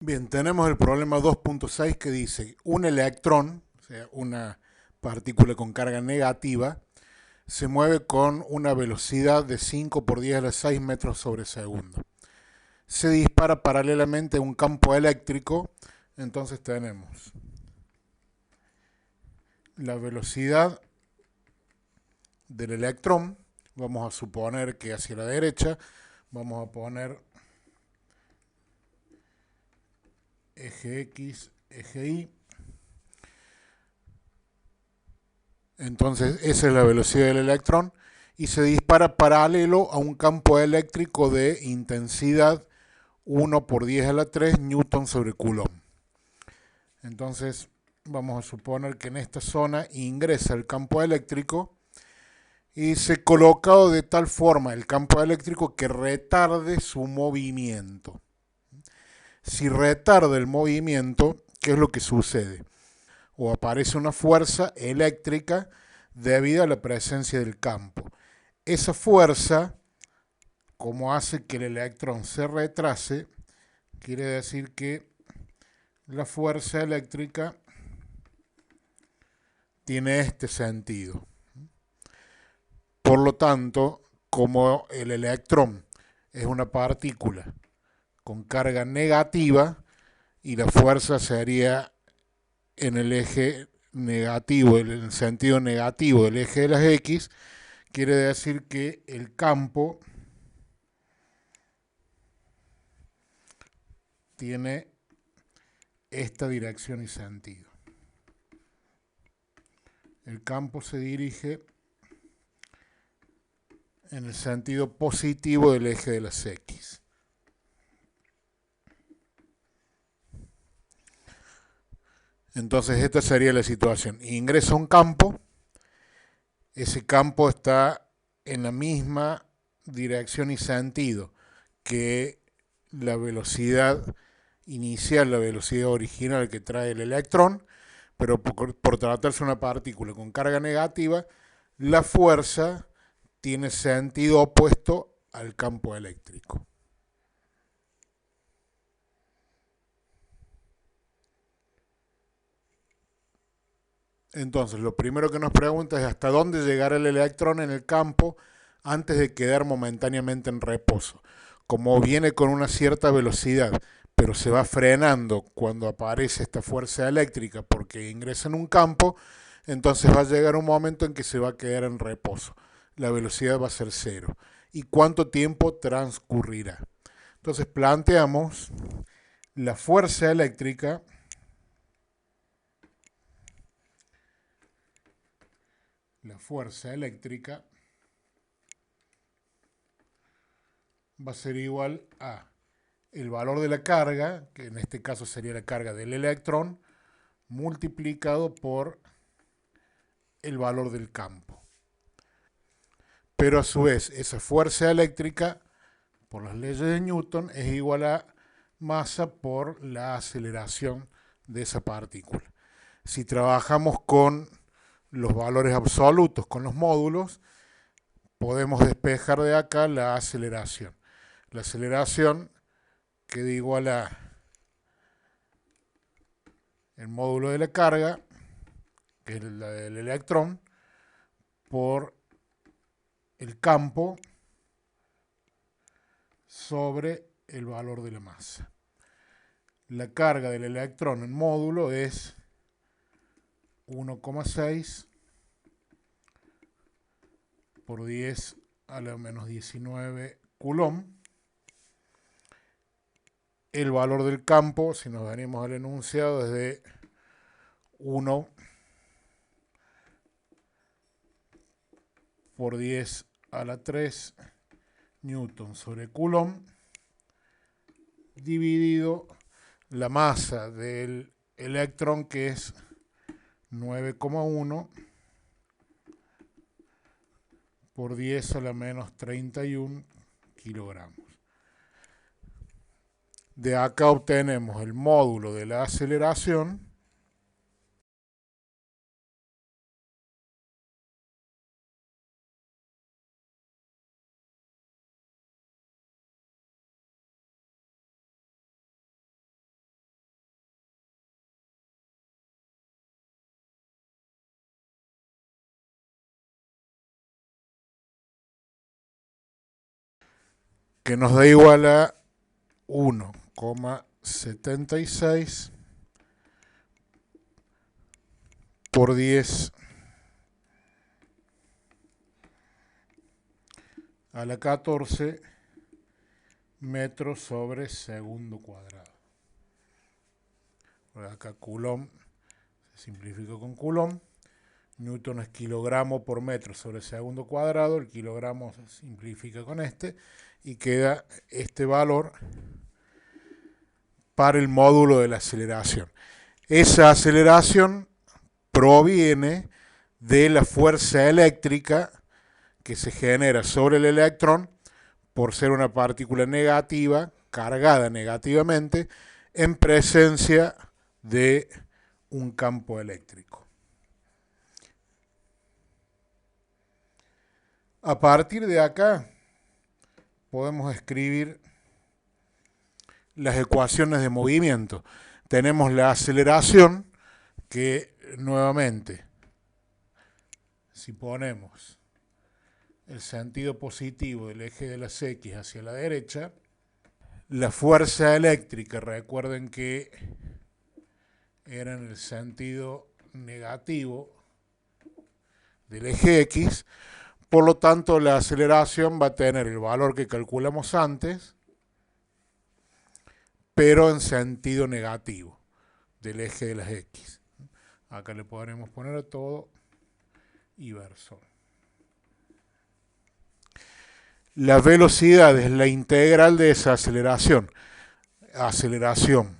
Bien, tenemos el problema 2.6 que dice un electrón, o sea, una partícula con carga negativa, se mueve con una velocidad de 5 por 10 a la 6 metros sobre segundo. Se dispara paralelamente a un campo eléctrico, entonces tenemos la velocidad del electrón, vamos a suponer que hacia la derecha, vamos a poner eje X, eje Y. Entonces esa es la velocidad del electrón y se dispara paralelo a un campo eléctrico de intensidad 1 por 10 a la 3 newton sobre coulomb. Entonces vamos a suponer que en esta zona ingresa el campo eléctrico y se colocado de tal forma el campo eléctrico que retarde su movimiento. Si retarda el movimiento, ¿qué es lo que sucede? O aparece una fuerza eléctrica debido a la presencia del campo. Esa fuerza, como hace que el electrón se retrase, quiere decir que la fuerza eléctrica tiene este sentido. Por lo tanto, como el electrón es una partícula con carga negativa y la fuerza sería en el eje negativo, en el sentido negativo del eje de las X, quiere decir que el campo tiene esta dirección y sentido. El campo se dirige en el sentido positivo del eje de las X. Entonces esta sería la situación. Ingresa un campo, ese campo está en la misma dirección y sentido que la velocidad inicial, la velocidad original que trae el electrón, pero por tratarse de una partícula con carga negativa, la fuerza tiene sentido opuesto al campo eléctrico. Entonces, lo primero que nos pregunta es hasta dónde llegará el electrón en el campo antes de quedar momentáneamente en reposo. Como viene con una cierta velocidad, pero se va frenando cuando aparece esta fuerza eléctrica porque ingresa en un campo, entonces va a llegar un momento en que se va a quedar en reposo. La velocidad va a ser cero. ¿Y cuánto tiempo transcurrirá? Entonces planteamos la fuerza eléctrica. La fuerza eléctrica va a ser igual a el valor de la carga, que en este caso sería la carga del electrón, multiplicado por el valor del campo. Pero a su vez, esa fuerza eléctrica, por las leyes de Newton, es igual a masa por la aceleración de esa partícula. Si trabajamos con los valores absolutos, con los módulos, podemos despejar de acá la aceleración. La aceleración queda igual a el módulo de la carga, que es la del electrón, por el campo sobre el valor de la masa. La carga del electrón en módulo es 1,6 por 10 a la menos 19 coulomb. El valor del campo, si nos venimos al enunciado, es de 1 por 10 a la 3 newton sobre coulomb dividido la masa del electrón, que es 9,1 por 10 a la menos 31 kilogramos. De acá obtenemos el módulo de la aceleración, que nos da igual a 1,76 por 10 a la 14 metros sobre segundo cuadrado. Acá Coulomb se simplifica con Coulomb. Newton es kilogramo por metro sobre segundo cuadrado. El kilogramo se simplifica con este y queda este valor para el módulo de la aceleración. Esa aceleración proviene de la fuerza eléctrica que se genera sobre el electrón por ser una partícula negativa, cargada negativamente, en presencia de un campo eléctrico. A partir de acá podemos escribir las ecuaciones de movimiento. Tenemos la aceleración que nuevamente, si ponemos el sentido positivo del eje de las X hacia la derecha, la fuerza eléctrica, recuerden que era en el sentido negativo del eje X, por lo tanto la aceleración va a tener el valor que calculamos antes, pero en sentido negativo del eje de las X. Acá le podremos poner a todo inverso. La velocidad es la integral de esa aceleración. Aceleración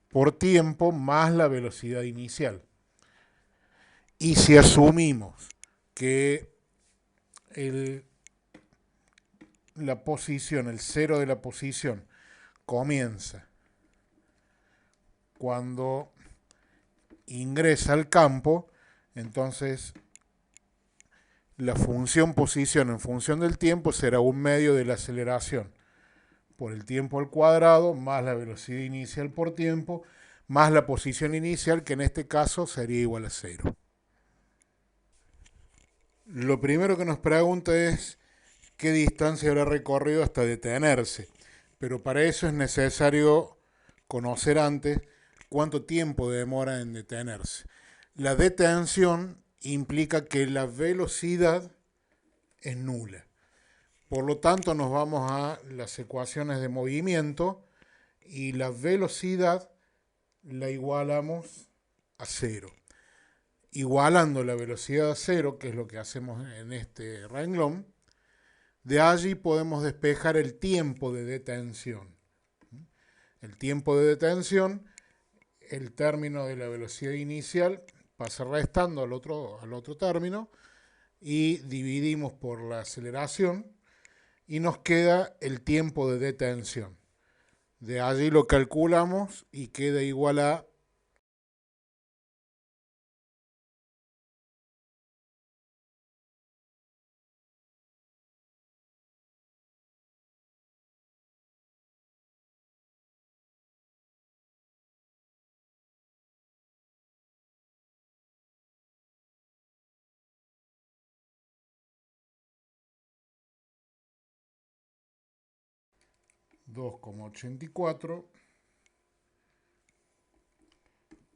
por tiempo más la velocidad inicial. Y si asumimos que la posición, el cero de la posición, comienza cuando ingresa al campo, entonces la función posición en función del tiempo será un medio de la aceleración por el tiempo al cuadrado más la velocidad inicial por tiempo más la posición inicial, que en este caso sería igual a 0. Lo primero que nos pregunta es qué distancia habrá recorrido hasta detenerse, pero para eso es necesario conocer antes cuánto tiempo demora en detenerse. La detención implica que la velocidad es nula. Por lo tanto, nos vamos a las ecuaciones de movimiento y la velocidad la igualamos a 0. Igualando la velocidad a 0, que es lo que hacemos en este renglón, de allí podemos despejar el tiempo de detención. El tiempo de detención, el término de la velocidad inicial pasa restando al otro término y dividimos por la aceleración y nos queda el tiempo de detención. De allí lo calculamos y queda igual a $2,84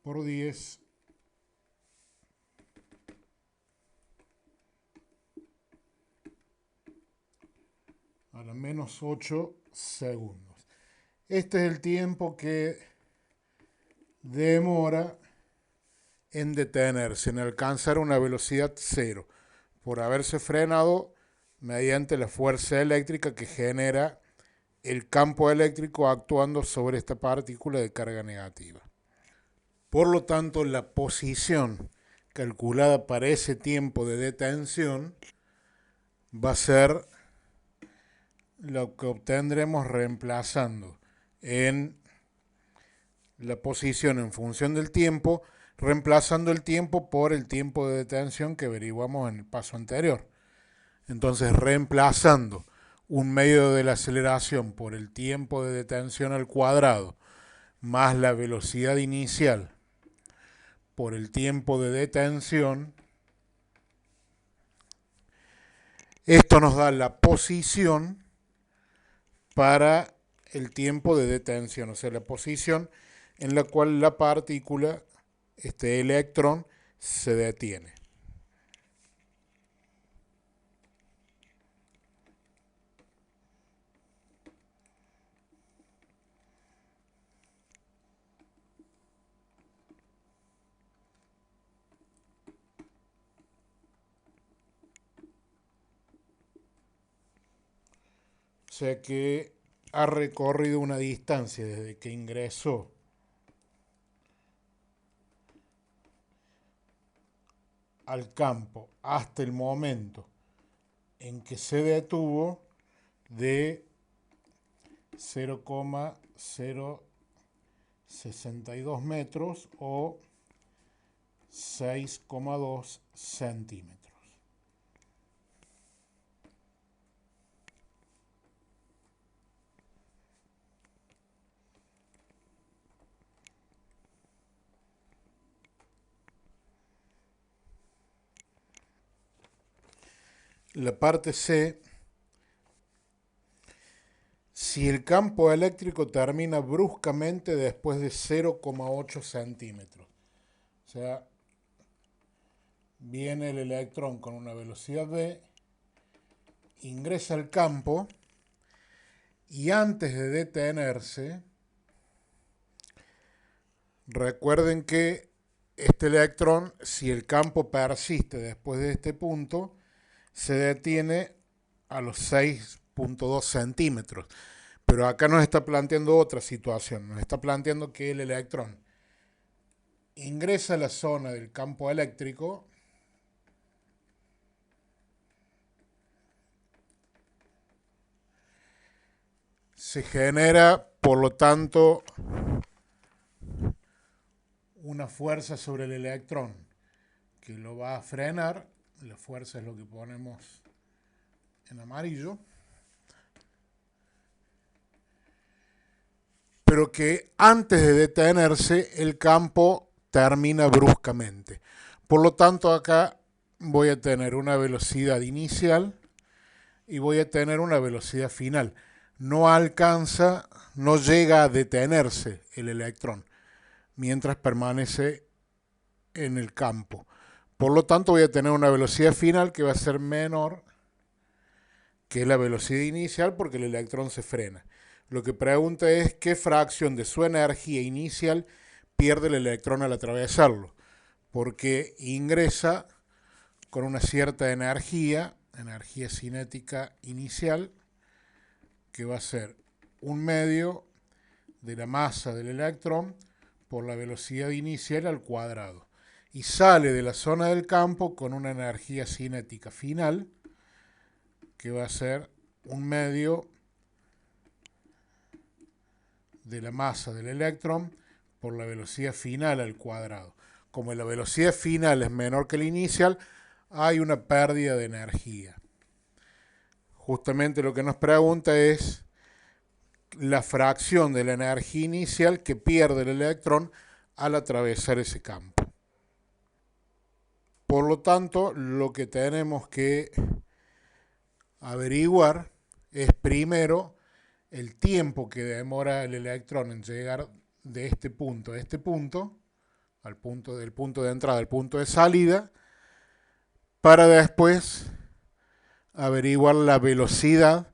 por 10 a la menos 8 segundos. Este es el tiempo que demora en detenerse, en alcanzar una velocidad 0, por haberse frenado mediante la fuerza eléctrica que genera el campo eléctrico actuando sobre esta partícula de carga negativa. Por lo tanto, la posición calculada para ese tiempo de detención va a ser lo que obtendremos reemplazando en la posición en función del tiempo, reemplazando el tiempo por el tiempo de detención que averiguamos en el paso anterior. Entonces, reemplazando un medio de la aceleración por el tiempo de detención al cuadrado más la velocidad inicial por el tiempo de detención, esto nos da la posición para el tiempo de detención, o sea, la posición en la cual la partícula, este electrón, se detiene. O sea que ha recorrido una distancia desde que ingresó al campo hasta el momento en que se detuvo de 0,062 metros o 6,2 centímetros. La parte C, si el campo eléctrico termina bruscamente después de 0,8 centímetros. O sea, viene el electrón con una velocidad v, ingresa al campo y antes de detenerse, recuerden que este electrón, si el campo persiste después de este punto, se detiene a los 6,2 centímetros. Pero acá nos está planteando otra situación. Nos está planteando que el electrón ingresa a la zona del campo eléctrico se genera, por lo tanto, una fuerza sobre el electrón que lo va a frenar. La fuerza es lo que ponemos en amarillo. Pero que antes de detenerse el campo termina bruscamente. Por lo tanto, acá voy a tener una velocidad inicial y voy a tener una velocidad final. No alcanza, no llega a detenerse el electrón mientras permanece en el campo. Por lo tanto, voy a tener una velocidad final que va a ser menor que la velocidad inicial porque el electrón se frena. Lo que pregunta es qué fracción de su energía inicial pierde el electrón al atravesarlo, porque ingresa con una cierta energía cinética inicial, que va a ser 1/2 de la masa del electrón por la velocidad inicial al cuadrado. Y sale de la zona del campo con una energía cinética final, que va a ser 1/2 de la masa del electrón por la velocidad final al cuadrado. Como la velocidad final es menor que la inicial, hay una pérdida de energía. Justamente lo que nos pregunta es la fracción de la energía inicial que pierde el electrón al atravesar ese campo. Por lo tanto, lo que tenemos que averiguar es primero el tiempo que demora el electrón en llegar de este punto a este punto, del punto de entrada al punto de salida, para después averiguar la velocidad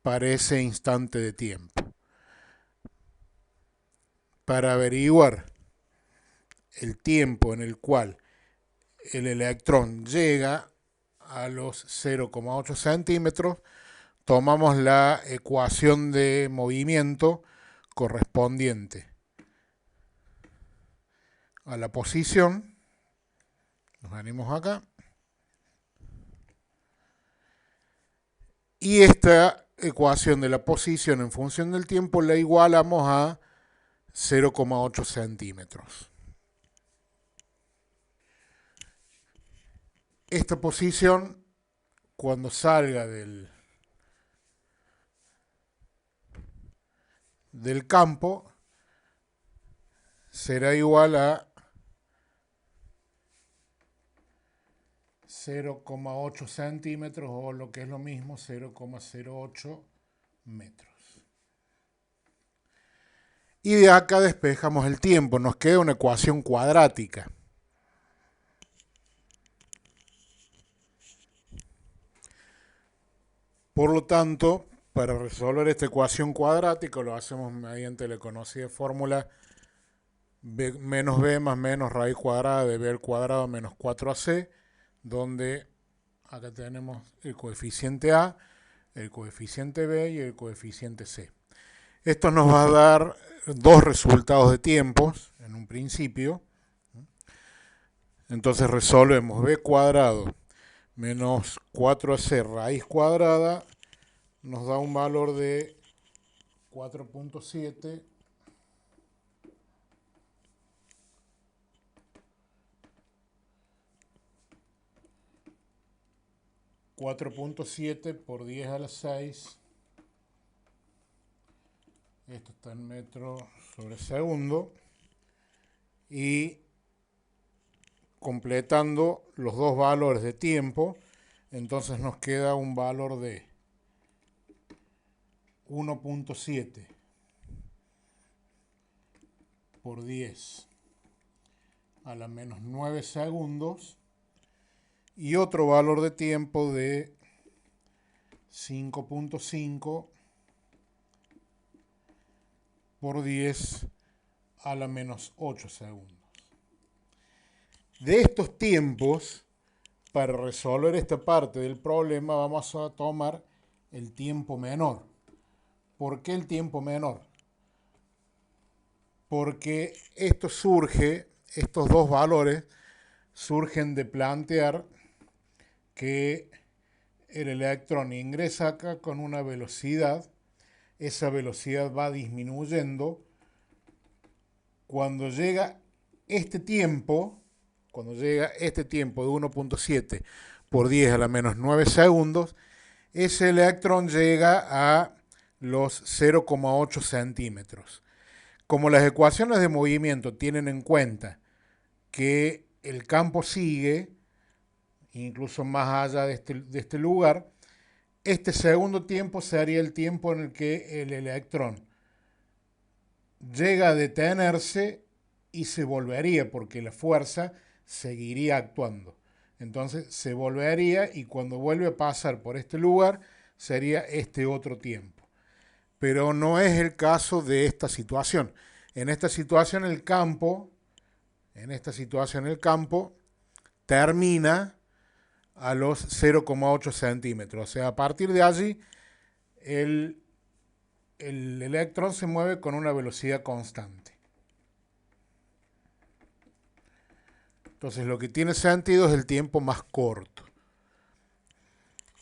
para ese instante de tiempo. Para averiguar el tiempo en el cual el electrón llega a los 0,8 centímetros, tomamos la ecuación de movimiento correspondiente a la posición. Nos venimos acá. Y esta ecuación de la posición en función del tiempo la igualamos a 0,8 centímetros. Esta posición, cuando salga del campo, será igual a 0,8 centímetros o lo que es lo mismo 0,08 metros. Y de acá despejamos el tiempo, nos queda una ecuación cuadrática. Por lo tanto, para resolver esta ecuación cuadrática lo hacemos mediante la conocida fórmula b menos b más menos raíz cuadrada de b al cuadrado menos 4ac, donde acá tenemos el coeficiente a, el coeficiente b y el coeficiente c. Esto nos va a dar dos resultados de tiempos en un principio. Entonces resolvemos b cuadrado menos 4ac raíz cuadrada, nos da un valor de 4.7 4.7 por 10 a la 6, esto está en metros sobre segundo, y completando los dos valores de tiempo, entonces nos queda un valor de 1.7 por 10 a la menos 9 segundos y otro valor de tiempo de 5.5 por 10 a la menos 8 segundos. De estos tiempos, para resolver esta parte del problema, vamos a tomar el tiempo menor. ¿Por qué el tiempo menor? Porque estos dos valores surgen de plantear que el electrón ingresa acá con una velocidad, esa velocidad va disminuyendo. Cuando llega este tiempo, de 1.7 por 10 a la menos 9 segundos, ese electrón llega a los 0,8 centímetros. Como las ecuaciones de movimiento tienen en cuenta que el campo sigue, incluso más allá de este lugar, este segundo tiempo sería el tiempo en el que el electrón llega a detenerse y se volvería, porque la fuerza seguiría actuando. Entonces se volvería y cuando vuelve a pasar por este lugar sería este otro tiempo. Pero no es el caso de esta situación. En esta situación el campo termina a los 0,8 centímetros. O sea, a partir de allí el electrón se mueve con una velocidad constante. Entonces lo que tiene sentido es el tiempo más corto.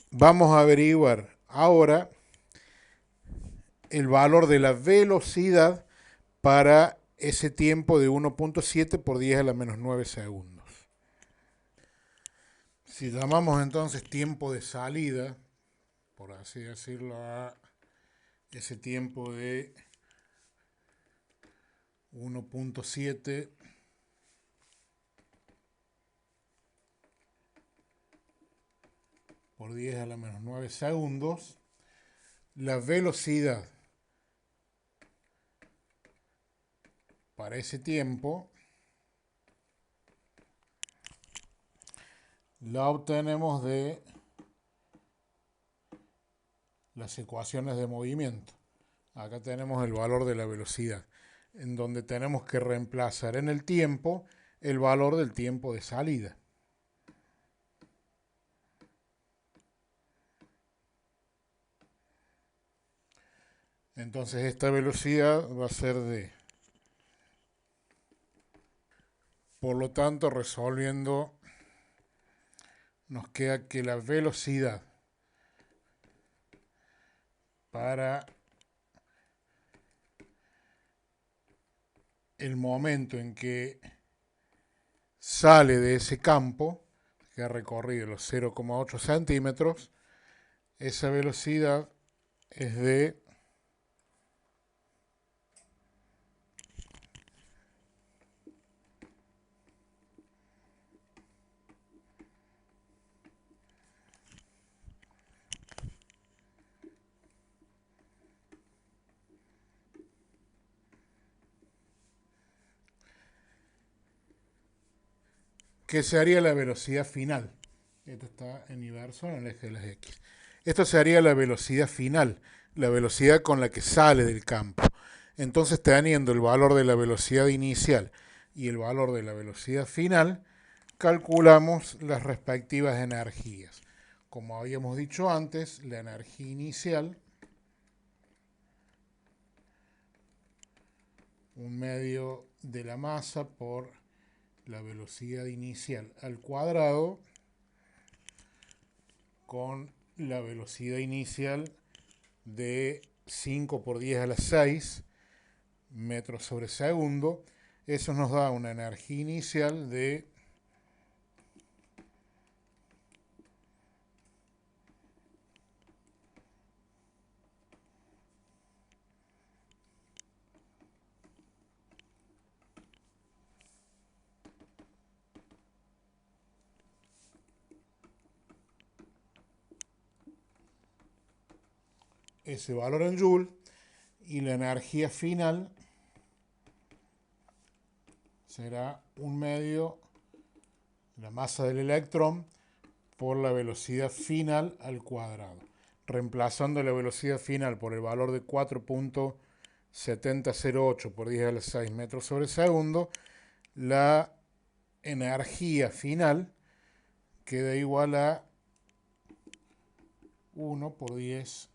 Vamos a averiguar ahora el valor de la velocidad para ese tiempo de 1.7 por 10 a la menos 9 segundos. Si llamamos entonces tiempo de salida, por así decirlo, a ese tiempo de 1.7 por 10 a la menos 9 segundos, la velocidad para ese tiempo la obtenemos de las ecuaciones de movimiento. Acá tenemos el valor de la velocidad, en donde tenemos que reemplazar en el tiempo el valor del tiempo de salida. Entonces esta velocidad va a ser d. Por lo tanto, resolviendo, nos queda que la velocidad para el momento en que sale de ese campo, que ha recorrido los 0,8 centímetros, esa velocidad es de que sería la velocidad final. Esto está en inverso en el eje de las X. Esto sería la velocidad final, la velocidad con la que sale del campo. Entonces, teniendo el valor de la velocidad inicial y el valor de la velocidad final, calculamos las respectivas energías. Como habíamos dicho antes, la energía inicial, 1/2 de la masa por la velocidad inicial al cuadrado, con la velocidad inicial de 5 por 10 a la 6 metros sobre segundo. Eso nos da una energía inicial de 1/2 ese valor en Joule, y la energía final será 1/2 la masa del electrón por la velocidad final al cuadrado. Reemplazando la velocidad final por el valor de 4.7008 por 10 a la 6 metros sobre segundo, la energía final queda igual a 1 por 10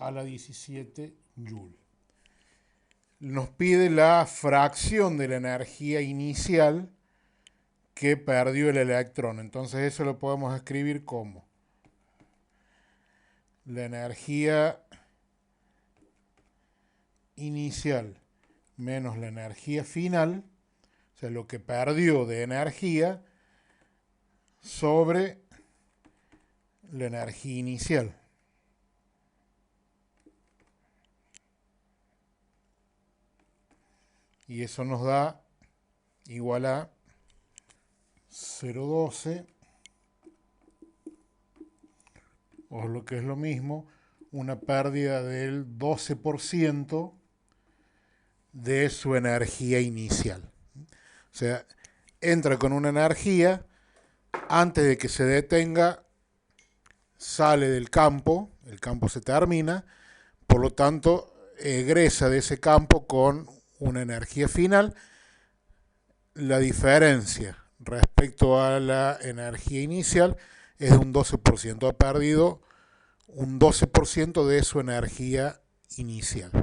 a la 17 Joule. Nos pide la fracción de la energía inicial que perdió el electrón. Entonces eso lo podemos escribir como la energía inicial menos la energía final, o sea, lo que perdió de energía sobre la energía inicial. Y eso nos da igual a 0,12, o lo que es lo mismo, una pérdida del 12% de su energía inicial. O sea, entra con una energía, antes de que se detenga, sale del campo, el campo se termina, por lo tanto, egresa de ese campo con una energía final. La diferencia respecto a la energía inicial es de un 12%. Ha perdido un 12% de su energía inicial.